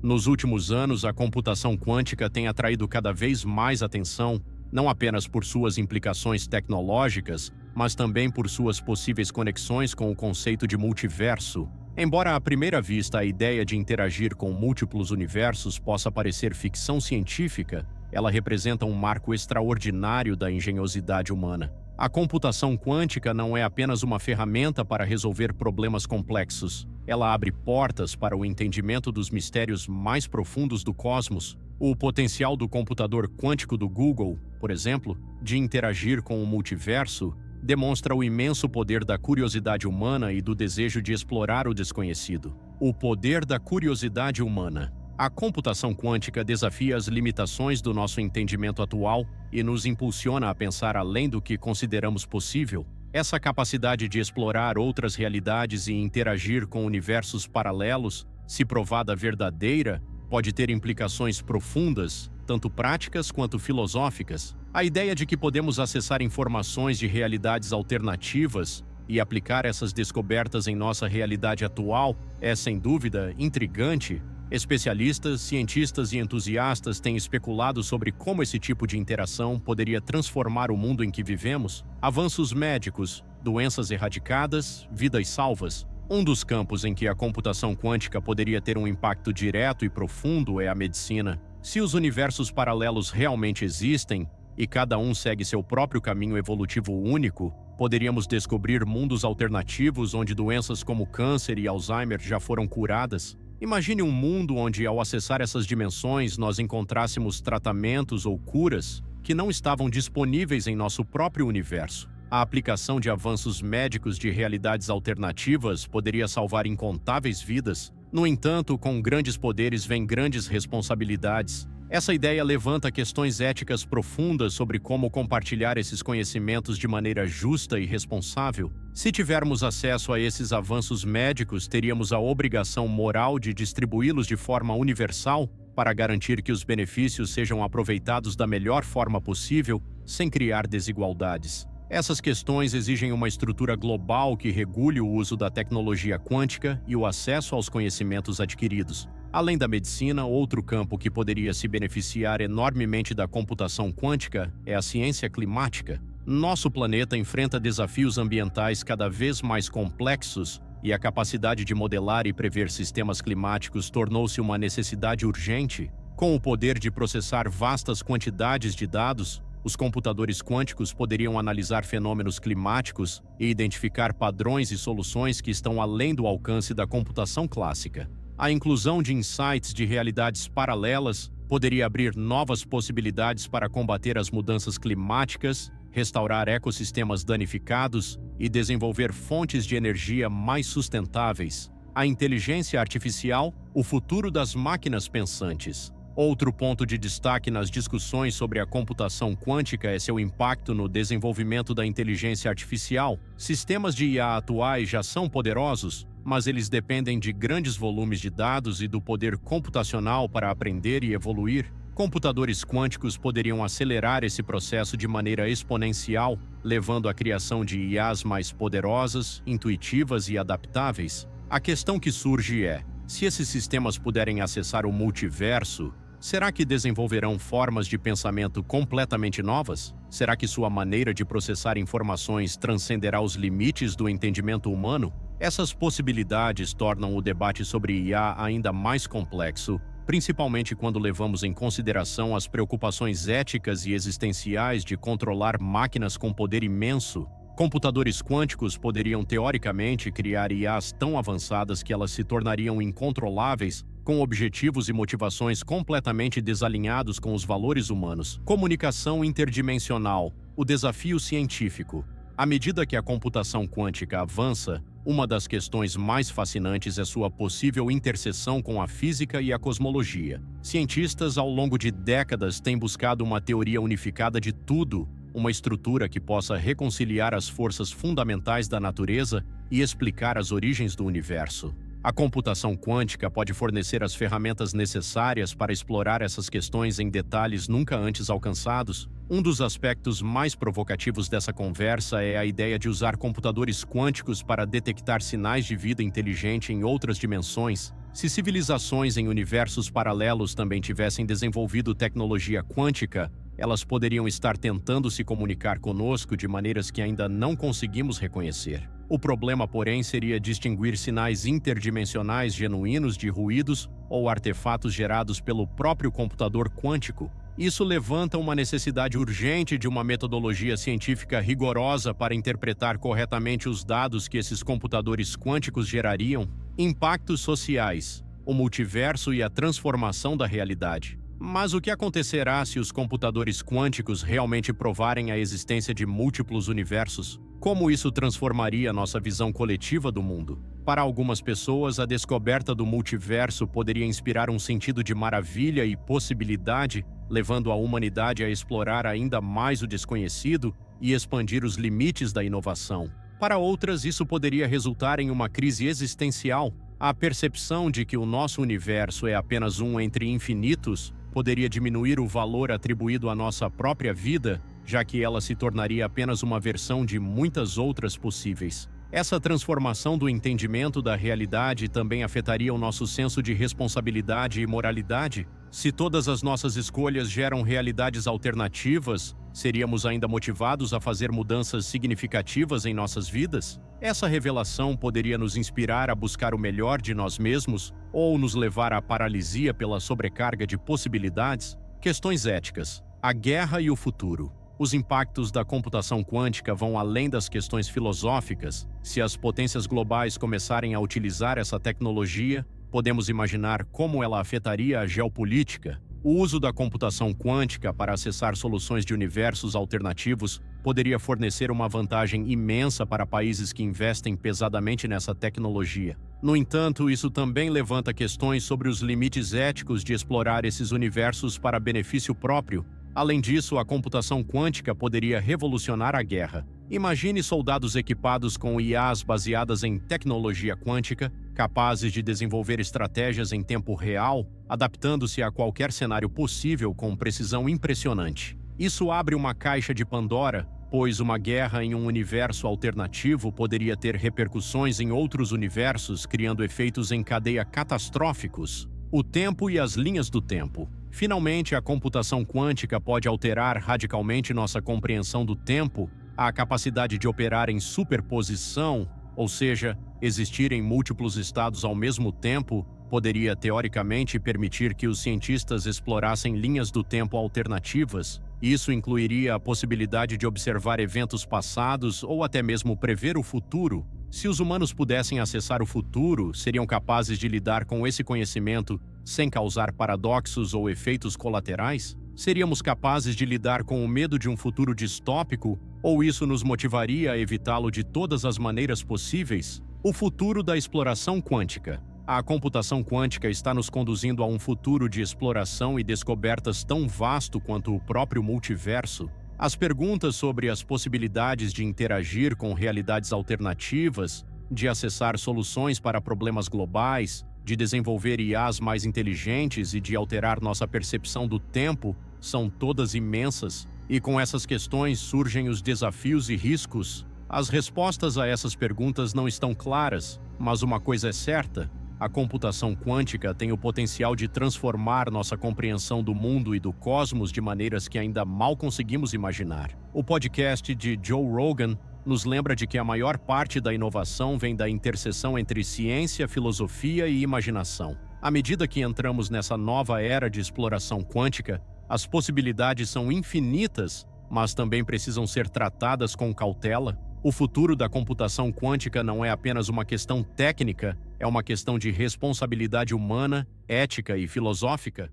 Nos últimos anos, a computação quântica tem atraído cada vez mais atenção, não apenas por suas implicações tecnológicas, mas também por suas possíveis conexões com o conceito de multiverso. Embora à primeira vista a ideia de interagir com múltiplos universos possa parecer ficção científica, ela representa um marco extraordinário da engenhosidade humana. A computação quântica não é apenas uma ferramenta para resolver problemas complexos. Ela abre portas para o entendimento dos mistérios mais profundos do cosmos. O potencial do computador quântico do Google, por exemplo, de interagir com o multiverso, demonstra o imenso poder da curiosidade humana e do desejo de explorar o desconhecido. O poder da curiosidade humana. A computação quântica desafia as limitações do nosso entendimento atual e nos impulsiona a pensar além do que consideramos possível. Essa capacidade de explorar outras realidades e interagir com universos paralelos, se provada verdadeira, pode ter implicações profundas, tanto práticas quanto filosóficas. A ideia de que podemos acessar informações de realidades alternativas e aplicar essas descobertas em nossa realidade atual é, sem dúvida, intrigante. Especialistas, cientistas e entusiastas têm especulado sobre como esse tipo de interação poderia transformar o mundo em que vivemos. Avanços médicos, doenças erradicadas, vidas salvas. Um dos campos em que a computação quântica poderia ter um impacto direto e profundo é a medicina. Se os universos paralelos realmente existem, e cada um segue seu próprio caminho evolutivo único, poderíamos descobrir mundos alternativos onde doenças como câncer e Alzheimer já foram curadas. Imagine um mundo onde, ao acessar essas dimensões, nós encontrássemos tratamentos ou curas que não estavam disponíveis em nosso próprio universo. A aplicação de avanços médicos de realidades alternativas poderia salvar incontáveis vidas. No entanto, com grandes poderes vêm grandes responsabilidades. Essa ideia levanta questões éticas profundas sobre como compartilhar esses conhecimentos de maneira justa e responsável. Se tivermos acesso a esses avanços médicos, teríamos a obrigação moral de distribuí-los de forma universal para garantir que os benefícios sejam aproveitados da melhor forma possível, sem criar desigualdades. Essas questões exigem uma estrutura global que regule o uso da tecnologia quântica e o acesso aos conhecimentos adquiridos. Além da medicina, outro campo que poderia se beneficiar enormemente da computação quântica é a ciência climática. Nosso planeta enfrenta desafios ambientais cada vez mais complexos e a capacidade de modelar e prever sistemas climáticos tornou-se uma necessidade urgente. Com o poder de processar vastas quantidades de dados, os computadores quânticos poderiam analisar fenômenos climáticos e identificar padrões e soluções que estão além do alcance da computação clássica. A inclusão de insights de realidades paralelas poderia abrir novas possibilidades para combater as mudanças climáticas, restaurar ecossistemas danificados e desenvolver fontes de energia mais sustentáveis. A inteligência artificial, o futuro das máquinas pensantes. Outro ponto de destaque nas discussões sobre a computação quântica é seu impacto no desenvolvimento da inteligência artificial. Sistemas de IA atuais já são poderosos, mas eles dependem de grandes volumes de dados e do poder computacional para aprender e evoluir. Computadores quânticos poderiam acelerar esse processo de maneira exponencial, levando à criação de IAs mais poderosas, intuitivas e adaptáveis. A questão que surge é: se esses sistemas puderem acessar o multiverso, será que desenvolverão formas de pensamento completamente novas? Será que sua maneira de processar informações transcenderá os limites do entendimento humano? Essas possibilidades tornam o debate sobre IA ainda mais complexo, principalmente quando levamos em consideração as preocupações éticas e existenciais de controlar máquinas com poder imenso. Computadores quânticos poderiam, teoricamente, criar IAs tão avançadas que elas se tornariam incontroláveis, com objetivos e motivações completamente desalinhados com os valores humanos. Comunicação interdimensional, o desafio científico. À medida que a computação quântica avança, uma das questões mais fascinantes é sua possível interseção com a física e a cosmologia. Cientistas, ao longo de décadas, têm buscado uma teoria unificada de tudo, uma estrutura que possa reconciliar as forças fundamentais da natureza e explicar as origens do universo. A computação quântica pode fornecer as ferramentas necessárias para explorar essas questões em detalhes nunca antes alcançados. Um dos aspectos mais provocativos dessa conversa é a ideia de usar computadores quânticos para detectar sinais de vida inteligente em outras dimensões. Se civilizações em universos paralelos também tivessem desenvolvido tecnologia quântica, elas poderiam estar tentando se comunicar conosco de maneiras que ainda não conseguimos reconhecer. O problema, porém, seria distinguir sinais interdimensionais genuínos de ruídos ou artefatos gerados pelo próprio computador quântico. Isso levanta uma necessidade urgente de uma metodologia científica rigorosa para interpretar corretamente os dados que esses computadores quânticos gerariam. Impactos sociais, o multiverso e a transformação da realidade. Mas o que acontecerá se os computadores quânticos realmente provarem a existência de múltiplos universos? Como isso transformaria nossa visão coletiva do mundo? Para algumas pessoas, a descoberta do multiverso poderia inspirar um sentido de maravilha e possibilidade, levando a humanidade a explorar ainda mais o desconhecido e expandir os limites da inovação. Para outras, isso poderia resultar em uma crise existencial. A percepção de que o nosso universo é apenas um entre infinitos poderia diminuir o valor atribuído à nossa própria vida, já que ela se tornaria apenas uma versão de muitas outras possíveis. Essa transformação do entendimento da realidade também afetaria o nosso senso de responsabilidade e moralidade. Se todas as nossas escolhas geram realidades alternativas, seríamos ainda motivados a fazer mudanças significativas em nossas vidas? Essa revelação poderia nos inspirar a buscar o melhor de nós mesmos ou nos levar à paralisia pela sobrecarga de possibilidades? Questões éticas, a guerra e o futuro. Os impactos da computação quântica vão além das questões filosóficas. Se as potências globais começarem a utilizar essa tecnologia, podemos imaginar como ela afetaria a geopolítica. O uso da computação quântica para acessar soluções de universos alternativos poderia fornecer uma vantagem imensa para países que investem pesadamente nessa tecnologia. No entanto, isso também levanta questões sobre os limites éticos de explorar esses universos para benefício próprio. Além disso, a computação quântica poderia revolucionar a guerra. Imagine soldados equipados com IAs baseadas em tecnologia quântica, capazes de desenvolver estratégias em tempo real, adaptando-se a qualquer cenário possível com precisão impressionante. Isso abre uma caixa de Pandora, pois uma guerra em um universo alternativo poderia ter repercussões em outros universos, criando efeitos em cadeia catastróficos. O tempo e as linhas do tempo. Finalmente, a computação quântica pode alterar radicalmente nossa compreensão do tempo. A capacidade de operar em superposição, ou seja, existir em múltiplos estados ao mesmo tempo, poderia teoricamente permitir que os cientistas explorassem linhas do tempo alternativas. Isso incluiria a possibilidade de observar eventos passados ou até mesmo prever o futuro. Se os humanos pudessem acessar o futuro, seriam capazes de lidar com esse conhecimento sem causar paradoxos ou efeitos colaterais? Seríamos capazes de lidar com o medo de um futuro distópico, ou isso nos motivaria a evitá-lo de todas as maneiras possíveis? O futuro da exploração quântica. A computação quântica está nos conduzindo a um futuro de exploração e descobertas tão vasto quanto o próprio multiverso. As perguntas sobre as possibilidades de interagir com realidades alternativas, de acessar soluções para problemas globais, de desenvolver IAs mais inteligentes e de alterar nossa percepção do tempo, são todas imensas. E com essas questões surgem os desafios e riscos. As respostas a essas perguntas não estão claras, mas uma coisa é certa: a computação quântica tem o potencial de transformar nossa compreensão do mundo e do cosmos de maneiras que ainda mal conseguimos imaginar. O podcast de Joe Rogan nos lembra de que a maior parte da inovação vem da interseção entre ciência, filosofia e imaginação. À medida que entramos nessa nova era de exploração quântica, as possibilidades são infinitas, mas também precisam ser tratadas com cautela. O futuro da computação quântica não é apenas uma questão técnica, é uma questão de responsabilidade humana, ética e filosófica.